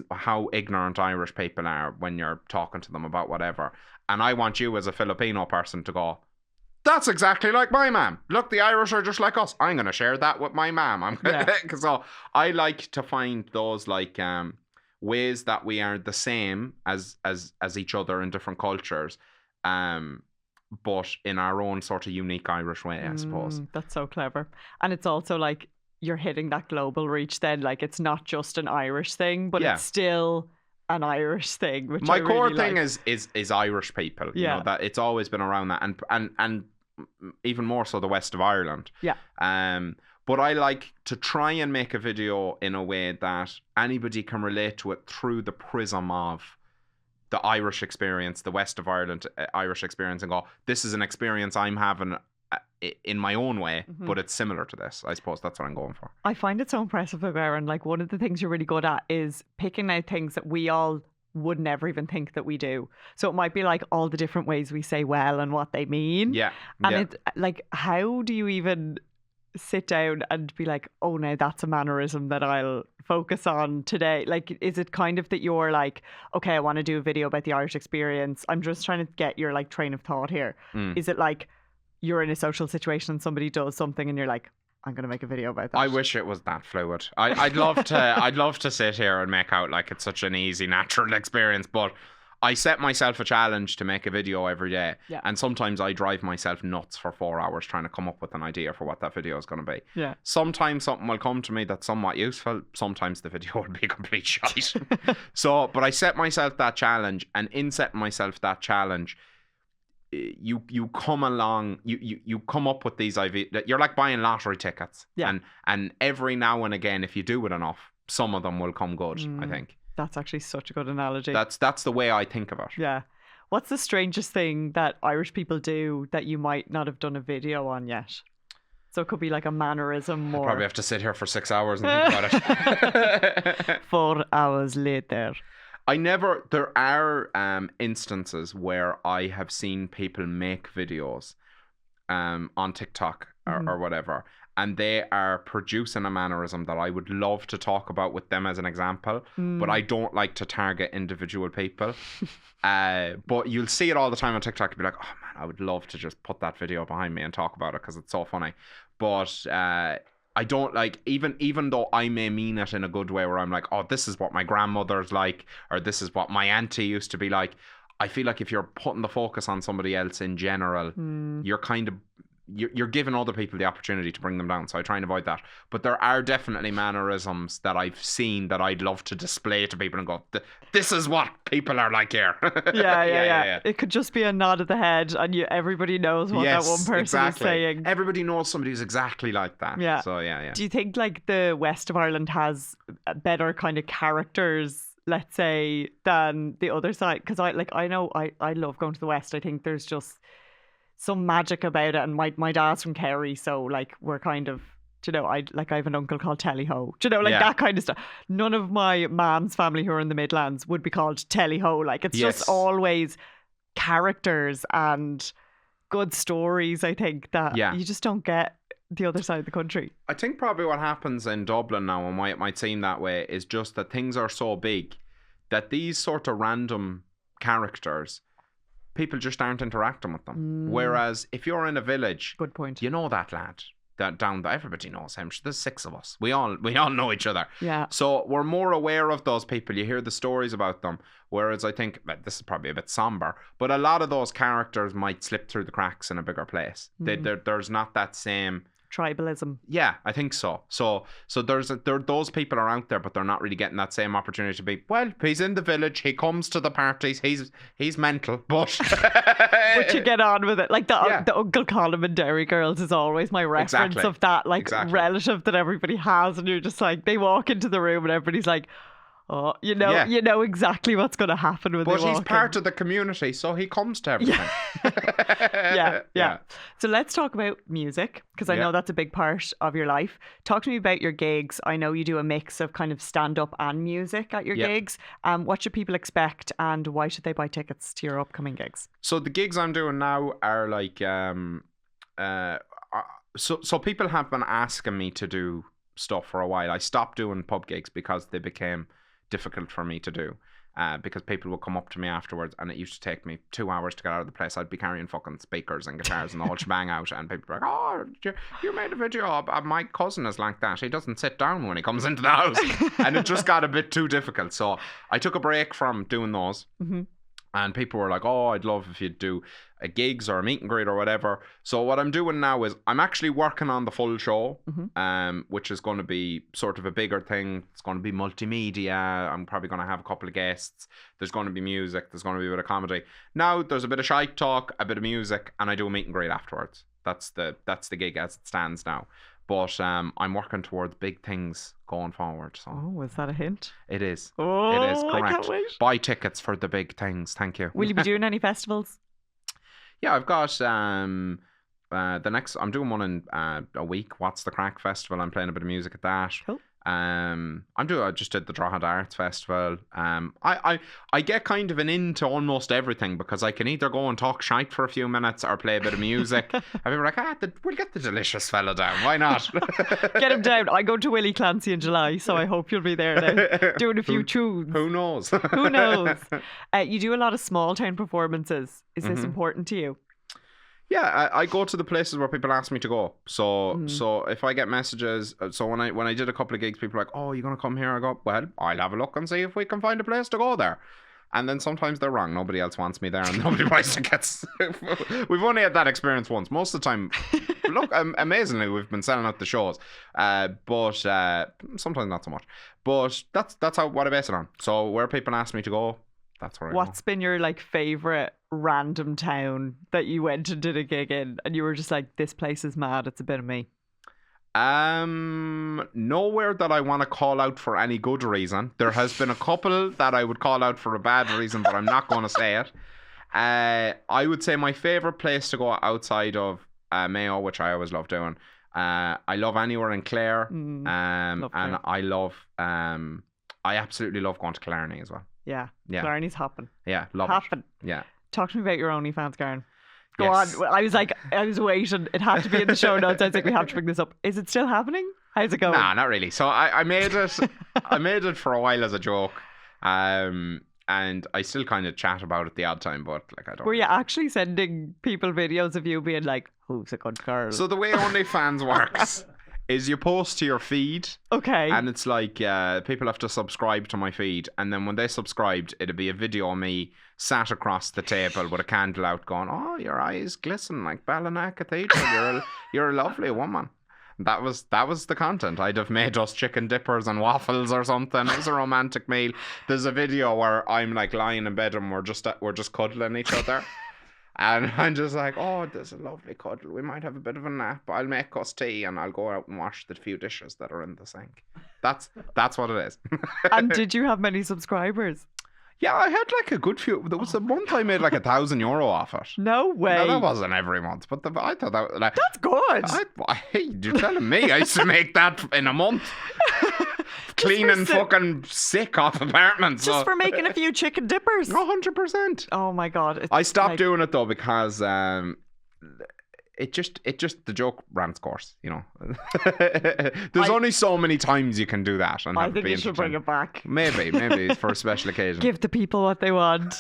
how ignorant Irish people are when you're talking to them about whatever. And I want you as a Filipino person to go, that's exactly like my mum. Look, the Irish are just like us. I'm going to share that with my mum. So I like to find those like ways that we are the same as each other in different cultures, but in our own sort of unique Irish way, I suppose. That's so clever. And it's also like you're hitting that global reach then. Like it's not just an Irish thing, but it's still an Irish thing. Which my core really thing like. is Irish people. You know, that it's always been around that, and even more so the west of Ireland. But I like to try and make a video in a way that anybody can relate to it through the prism of the Irish experience, the west of Ireland Irish experience, and go, this is an experience I'm having in my own way, but it's similar to this. I suppose that's what I'm going for. I find it so impressive about Garron. Like one of the things you're really good at is picking out things that we all would never even think that we do. So it might be like all the different ways we say well and what they mean. And it's like, how do you even sit down and be like, oh no, that's a mannerism that I'll focus on today? Like, is it kind of that you're like, okay, I want to do a video about the Irish experience, I'm just trying to get your like train of thought here? Is it like you're in a social situation and somebody does something and you're like, I'm going to make a video about that? I wish it was that fluid. I'd love to sit here and make out like it's such an easy, natural experience, but I set myself a challenge to make a video every day. And sometimes I drive myself nuts for 4 hours trying to come up with an idea for what that video is going to be. Sometimes something will come to me that's somewhat useful. Sometimes the video will be complete shite. But I set myself that challenge, and in setting myself that challenge, you come along, you come up with these ideas. You're like buying lottery tickets. And every now and again, if you do it enough, some of them will come good, I think. That's actually such a good analogy. That's the way I think of it. Yeah. What's the strangest thing that Irish people do that you might not have done a video on yet? So it could be like a mannerism or... I probably have to sit here for 6 hours and think about it. 4 hours later. There are instances where I have seen people make videos on TikTok or whatever, and they are producing a mannerism that I would love to talk about with them as an example, but I don't like to target individual people. But you'll see it all the time on TikTok. You'll be like, oh man, I would love to just put that video behind me and talk about it because it's so funny. But I don't like, even though I may mean it in a good way where I'm like, oh, this is what my grandmother's like, or this is what my auntie used to be like. I feel like if you're putting the focus on somebody else in general, you're kind of you're giving other people the opportunity to bring them down. So I try and avoid that. But there are definitely mannerisms that I've seen that I'd love to display to people and go, this is what people are like here. Yeah. It could just be a nod of the head and everybody knows what that one person is saying. Everybody knows somebody who's exactly like that. Yeah. So yeah. Do you think like the west of Ireland has better kind of characters, let's say, than the other side? Because I know I love going to the west. I think there's just some magic about it, and my dad's from Kerry, so like we're kind of, I have an uncle called Telly-Ho, that kind of stuff. None of my mom's family who are in the Midlands would be called Telly-Ho. Like it's just always characters and good stories. I think that you just don't get the other side of the country. I think probably what happens in Dublin now, and why it might seem that way, is just that things are so big that these sort of random characters, people just aren't interacting with them. Whereas if you're in a village, good point, you know that lad that down there, everybody knows him. There's 6 of us. We all know each other. Yeah. So we're more aware of those people. You hear the stories about them. Whereas I think this is probably a bit somber, but a lot of those characters might slip through the cracks in a bigger place. There's not that same tribalism. Yeah, I think so. So those people are out there, but they're not really getting that same opportunity to be, well, he's in the village, he comes to the parties, he's mental, but but you get on with it. Like the Uncle Colin and Dairy Girls is always my reference of that relative that everybody has, and you're just like, they walk into the room and everybody's like, oh, you know exactly what's going to happen when they walk in. But he's part of the community, so he comes to everything. Yeah. So let's talk about music, because I know that's a big part of your life. Talk to me about your gigs. I know you do a mix of kind of stand-up and music at your gigs. What should people expect, and why should they buy tickets to your upcoming gigs? So the gigs I'm doing now are like... So people have been asking me to do stuff for a while. I stopped doing pub gigs because they became difficult for me to do, because people would come up to me afterwards, and it used to take me 2 hours to get out of the place. I'd be carrying fucking speakers and guitars and the whole shebang out, and people were like, oh, you made a video. My cousin is like that. He doesn't sit down when he comes into the house. And it just got a bit too difficult. So I took a break from doing those. Mm-hmm. And people were like, oh, I'd love if you'd do a gigs or a meet and greet or whatever. So what I'm doing now is I'm actually working on the full show, which is going to be sort of a bigger thing. It's going to be multimedia. I'm probably going to have a couple of guests. There's going to be music. There's going to be a bit of comedy. Now there's a bit of shite talk, a bit of music, and I do a meet and greet afterwards. That's the gig as it stands now. But I'm working towards big things going forward. So. Oh, is that a hint? It is. Oh, it is, correct. I can't wait. Buy tickets for the big things. Thank you. Will you be doing any festivals? Yeah, I've got the next. I'm doing one in a week. What's the Crack Festival? I'm playing a bit of music at that. Cool. I just did the Drogheda Arts Festival. I get kind of an into almost everything, because I can either go and talk shite for a few minutes or play a bit of music. And people are like, we'll get the delicious fella down. Why not? Get him down. I go to Willie Clancy in July, so I hope you'll be there now, doing a few tunes. Who knows? Who knows? You do a lot of small town performances. Is this important to you? Yeah, I go to the places where people ask me to go. So if I get messages, so when I did a couple of gigs, people are like, oh, you're going to come here? I go, well, I'll have a look and see if we can find a place to go there. And then sometimes they're wrong. Nobody else wants me there, and nobody buys tickets. We've only had that experience once. Most of the time, look, amazingly, we've been selling out the shows. But sometimes not so much. But that's what I base it on. So where people ask me to go, that's where I go. What's been your favourite random town that you went and did a gig in, and you were just like, this place is mad, it's a bit of me? Nowhere that I want to call out for any good reason. There has been a couple that I would call out for a bad reason, but I'm not going to say it. I would say my favourite place to go outside of Mayo, which I always love doing. I love anywhere in Clare. Love Clare. And I absolutely love going to Killarney as well. Yeah. Killarney's hopping. Yeah, love hopping. it. Yeah. Talk to me about your OnlyFans, Garron. Go on. I was waiting. It had to be in the show notes. I was like, we have to bring this up. Is it still happening? How's it going? Nah, not really. So I made it. I made it for a while as a joke. And I still kind of chat about it the odd time, but I don't. Were you actually sending people videos of you being like, who's a good girl? So the way OnlyFans works is you post to your feed. Okay. And it's like people have to subscribe to my feed, and then when they subscribed, it'd be a video of me sat across the table with a candle out, going, "Oh, your eyes glisten like Ballina Cathedral. You're a lovely woman." That was the content. I'd have made us chicken dippers and waffles or something. It was a romantic meal. There's a video where I'm like lying in bed and we're just cuddling each other. And I'm just like, oh, there's a lovely cuddle. We might have a bit of a nap. I'll make us tea and I'll go out and wash the few dishes that are in the sink. That's what it is. And did you have many subscribers? Yeah, I had like a good few. There was a month I made like €1,000 off it. No way. No, that wasn't every month, but I thought that like, that's good. Hey, you're telling me I used to make that in a month. Cleaning fucking sick off apartments. Just for making a few chicken dippers. 100%. Oh my God. I stopped doing it though because it just the joke ran its course, you know. There's only so many times you can do that. And I think you should bring it back. Maybe for a special occasion. Give the people what they want.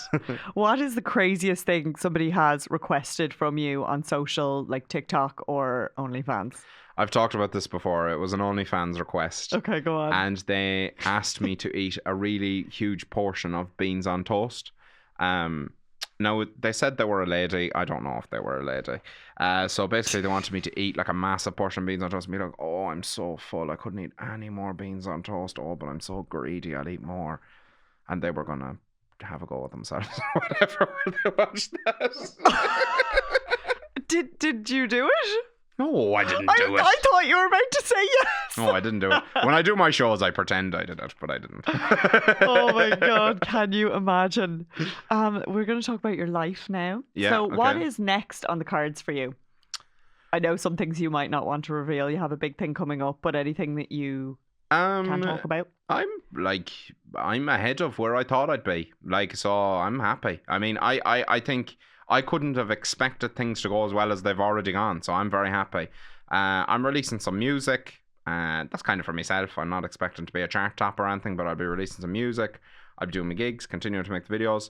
What is the craziest thing somebody has requested from you on social, like TikTok or OnlyFans? I've talked about this before. It was an OnlyFans request. Okay, go on. And they asked me to eat a really huge portion of beans on toast. Now, they said they were a lady. I don't know if they were a lady. So basically, they wanted me to eat like a massive portion of beans on toast and be like, oh, I'm so full. I couldn't eat any more beans on toast. Oh, but I'm so greedy. I'll eat more. And they were going to have a go at themselves or whatever when they watched that. Did you do it? No, I didn't do it. I thought you were about to say yes. No, I didn't do it. When I do my shows, I pretend I did it, but I didn't. Oh my God, can you imagine? We're going to talk about your life now. Yeah, so what okay. is next on the cards for you? I know some things you might not want to reveal. You have a big thing coming up, but anything that you can talk about? I'm ahead of where I thought I'd be. So I'm happy. I mean, I think I couldn't have expected things to go as well as they've already gone. So I'm very happy. I'm releasing some music. That's kind of for myself. I'm not expecting to be a chart top or anything, but I'll be releasing some music. I'll be doing my gigs, continuing to make the videos.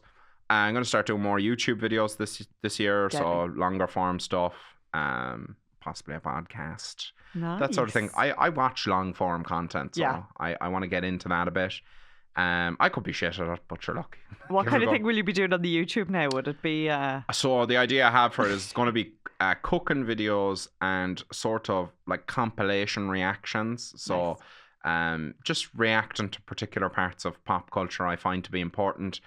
I'm going to start doing more YouTube videos this year. So longer form stuff. Possibly a podcast. Nice. That sort of thing. I watch long form content. So I want to get into that a bit. I could be shit at it, but sure, look. What kind of thing will you be doing on the YouTube now? Would it be... So the idea I have for it is it's going to be cooking videos and sort of like compilation reactions. So just reacting to particular parts of pop culture I find to be important.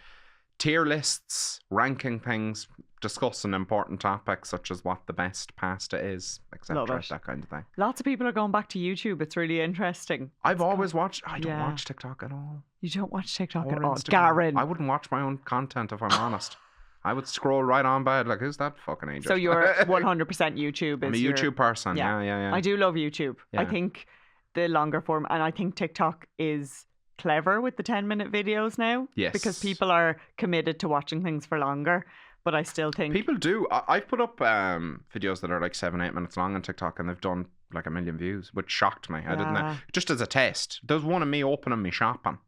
Tier lists, ranking things, discussing important topics such as what the best pasta is, etc. That kind of thing. Lots of people are going back to YouTube. It's really interesting. I've always watched... I don't watch TikTok at all. You don't watch TikTok at all? Instagram. Garron. I wouldn't watch my own content if I'm honest. I would scroll right on by it like, who's that fucking agent? So you're 100% YouTube. I'm a YouTube person. Yeah. I do love YouTube. Yeah. I think the longer form, and I think TikTok is clever with the 10-minute videos now. Yes. Because people are committed to watching things for longer. But I still think... People do. I've put up videos that are like 7-8 minutes long on TikTok and they've done like 1 million views, which shocked me. I didn't know. Just as a test. There's one of me opening me shopping.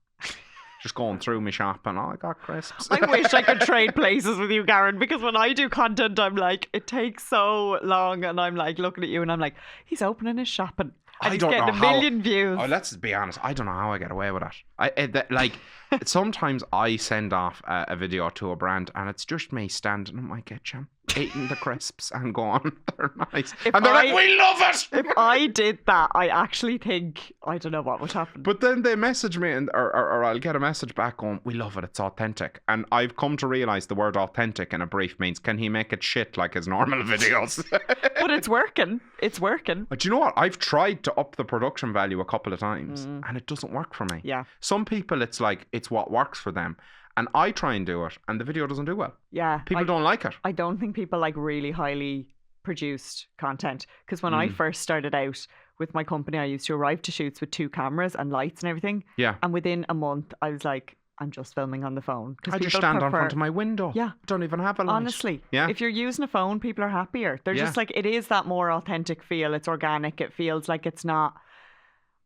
Just going through my shopping. Oh, I got crisps. I wish I could trade places with you, Garron, because when I do content, I'm like, it takes so long, and I'm like looking at you and I'm like, he's opening his shopping. And he's getting 1 million views. Oh, let's be honest. I don't know how I get away with it. Sometimes I send off a video to a brand and it's just me standing in my kitchen eating the crisps and going, they're nice. And they're like, we love it. If I did that, I actually think, I don't know what would happen. But then they message me or I'll get a message back going, we love it, it's authentic. And I've come to realise the word authentic in a brief means, can he make it shit like his normal videos? But it's working. It's working. But you know what? I've tried to up the production value a couple of times and it doesn't work for me. Yeah. Some people, it's like, it's what works for them. And I try and do it and the video doesn't do well. Yeah. People don't like it. I don't think people like really highly produced content. Because when I first started out with my company, I used to arrive to shoots with 2 cameras and lights and everything. Yeah. And within a month, I was like, I'm just filming on the phone. I just stand on front of my window. Yeah. Don't even have a light. Honestly. Yeah. If you're using a phone, people are happier. They're just like, it is that more authentic feel. It's organic. It feels like it's not...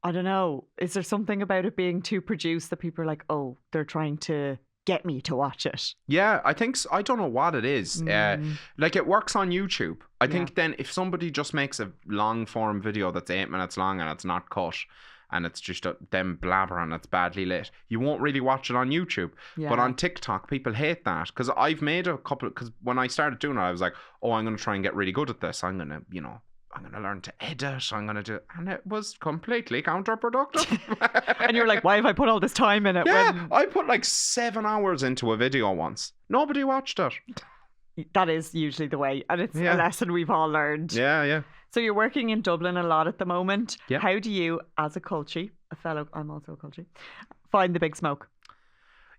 I don't know. Is there something about it being too produced that people are like, oh, they're trying to get me to watch it. Yeah, I think I don't know what it is. Like it works on YouTube. I think then if somebody just makes a long form video that's 8 minutes long and it's not cut and it's just them blabbering, it's badly lit, you won't really watch it on YouTube. Yeah. But on TikTok, people hate that because I've made a couple. Because when I started doing it, I was like, oh, I'm going to try and get really good at this. I'm going to, I'm going to learn to edit. I'm going to do, and it was completely counterproductive. And you're like, why have I put all this time in it? Yeah, I put like 7 hours into a video once. Nobody watched it. That is usually the way, and it's a lesson we've all learned. Yeah. So you're working in Dublin a lot at the moment. Yeah. How do you, as a culture, I'm also a culture, find the big smoke?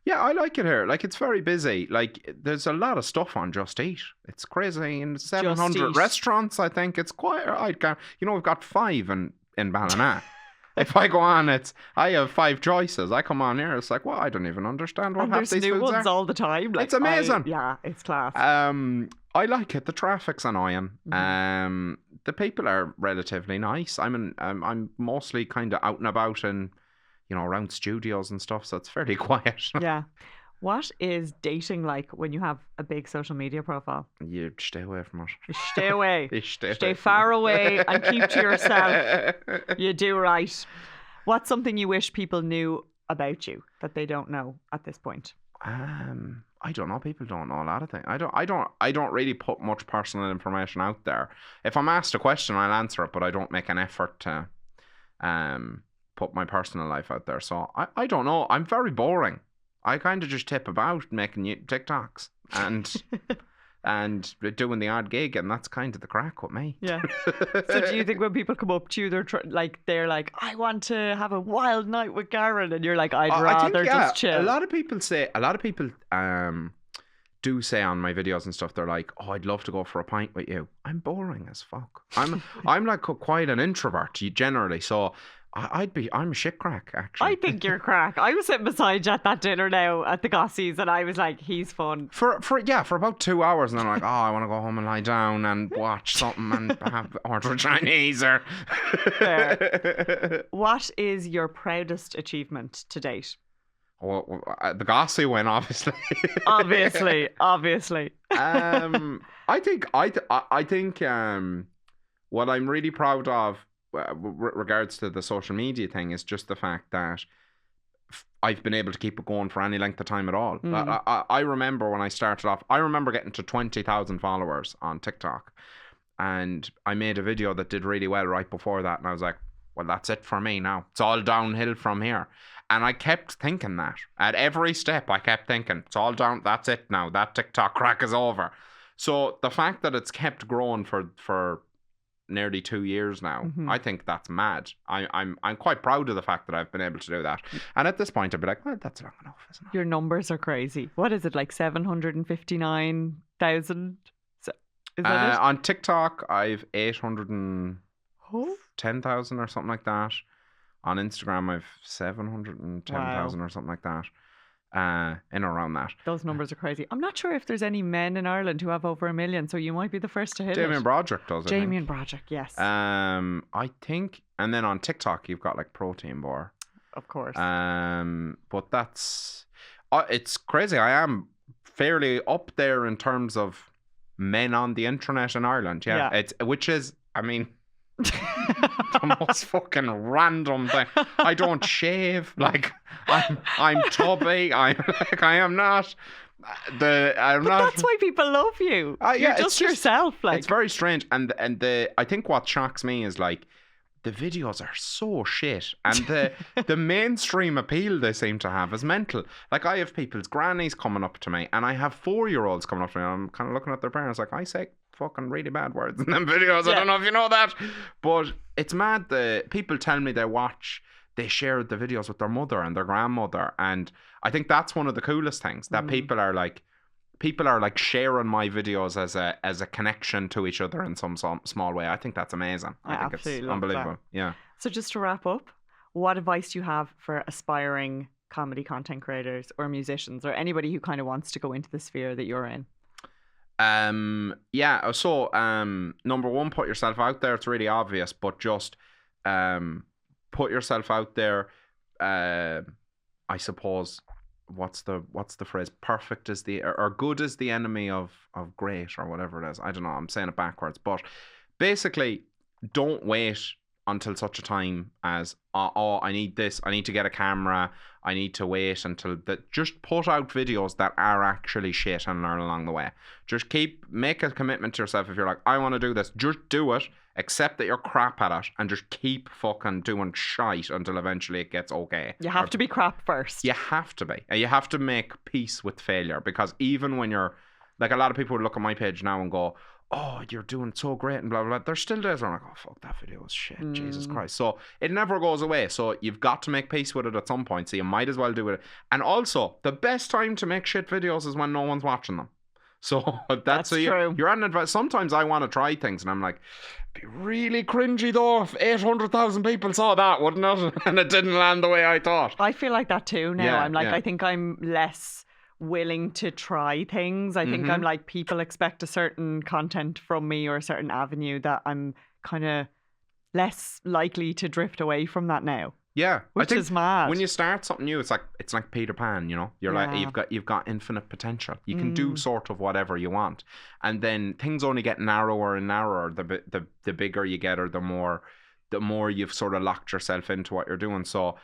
Yeah, I like it here. Like, it's very busy. Like, there's a lot of stuff on Just Eat. It's crazy. In 700 restaurants, I think. It's quite... we've got 5 in Ballina. If I go on, I have 5 choices. I come on here, it's like, well, I don't even understand what half these new foods ones are. all the time. Like, it's amazing. It's class. I like it. The traffic's annoying. Mm-hmm. The people are relatively nice. I'm mostly kind of out and about and... around studios and stuff, so it's fairly quiet. Yeah. What is dating like when you have a big social media profile? You stay away from it. You stay away. Stay far away and keep to yourself. You do right. What's something you wish people knew about you that they don't know at this point? I don't know. People don't know a lot of things. I don't really put much personal information out there. If I'm asked a question, I'll answer it, but I don't make an effort to put my personal life out there. So I don't know. I'm very boring. I kind of just tip about making TikToks and doing the odd gig, and that's kind of the crack with me. Yeah. So do you think when people come up to you, they're like, I want to have a wild night with Garron, and you're like, I'd rather just chill? A lot of people do say on my videos and stuff, they're like, oh, I'd love to go for a pint with you. I'm boring as fuck. I'm like quite an introvert generally, so I'm a shit crack, actually. I think you're crack. I was sitting beside you at that dinner now at the Gossies, and I was like, he's fun. For about 2 hours, and then I'm like, oh, I want to go home and lie down and watch something and order a Chinese or... What is your proudest achievement to date? Well, the Gossy win, obviously. obviously. I think what I'm really proud of regards to the social media thing is just the fact that I've been able to keep it going for any length of time at all. I remember when I started off, I remember getting to 20,000 followers on TikTok, and I made a video that did really well right before that, and I was like, well, that's it for me now. It's all downhill from here. And I kept thinking that. At every step, I kept thinking, it's all down, that's it now. That TikTok crack is over. So the fact that it's kept growing for nearly 2 years now, I think that's mad. I'm quite proud of the fact that I've been able to do that. And at this point, I'd be like, well, that's long enough, isn't it? Your numbers are crazy. What is it, like 759,000? Is that it? On TikTok, I've 810,000 or something like that. On Instagram, I've 710,000 or something like that. In or around that. Those numbers are crazy. I'm not sure if there's any men in Ireland who have over 1 million, so you might be the first to hit Damien Broderick does it. Damien Broderick, yes. I think, and then on TikTok you've got like Protein Bar, of course. But that's it's crazy. I am fairly up there in terms of men on the internet in Ireland. Yeah. Which is, I mean, the most fucking random thing. I don't shave. Like I'm tubby. I am not. That's why people love you. You're just yourself. Like, it's very strange. And I think what shocks me is like the videos are so shit, and the mainstream appeal they seem to have is mental. Like, I have people's grannies coming up to me, and I have 4-year-olds coming up to me, and I'm kind of looking at their parents like, I say fucking really bad words in them videos. Yeah. I don't know if you know that, but it's mad. The people tell me they shared the videos with their mother and their grandmother, and I think that's one of the coolest things, that people are like sharing my videos as a connection to each other in some small way. I think that's amazing. I think it's unbelievable. That. Yeah. So just to wrap up, what advice do you have for aspiring comedy content creators or musicians or anybody who kind of wants to go into the sphere that you're in? So number one, put yourself out there. It's really obvious, but just put yourself out there. I suppose what's the phrase? Perfect is the or good is the enemy of great, or whatever it is. I don't know. I'm saying it backwards, but basically, don't wait until such a time as I need this. I need to get a camera. I need to wait until that. Just put out videos that are actually shit and learn along the way. Just make a commitment to yourself. If you're like, I want to do this, just do it. Accept that you're crap at it, and just keep fucking doing shite until eventually it gets okay. You have to be crap first. You have to be. And you have to make peace with failure, because even when you're like, a lot of people would look at my page now and go, oh, you're doing so great and blah, blah, blah. There's still days where I'm like, oh, fuck, that video was shit. Jesus Christ. So it never goes away. So you've got to make peace with it at some point. So you might as well do it. And also, the best time to make shit videos is when no one's watching them. So that's true. You're at an advice. Sometimes I want to try things and I'm like, it'd be really cringy though if 800,000 people saw that, wouldn't it? And it didn't land the way I thought. I feel like that too now. Yeah, I'm like, yeah. I think I'm less willing to try things. I think I'm like, people expect a certain content from me or a certain avenue that I'm kind of less likely to drift away from that now. Yeah, Which is mad. When you start something new, it's like Peter Pan, you know. You're like, you've got infinite potential. You can do sort of whatever you want, and then things only get narrower and narrower. The bigger you get, or the more you've sort of locked yourself into what you're doing. So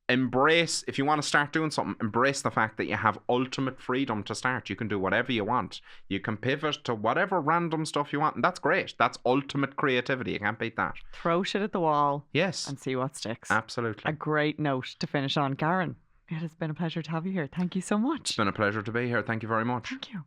embrace, if you want to start doing something, embrace the fact that you have ultimate freedom to start. You can do whatever you want. You can pivot to whatever random stuff you want, and that's great. That's ultimate creativity. You can't beat that. Throw shit at the wall. Yes. And see what sticks. Absolutely. A great note to finish on. Garron, it has been a pleasure to have you here. Thank you so much. It's been a pleasure to be here. Thank you very much. Thank you.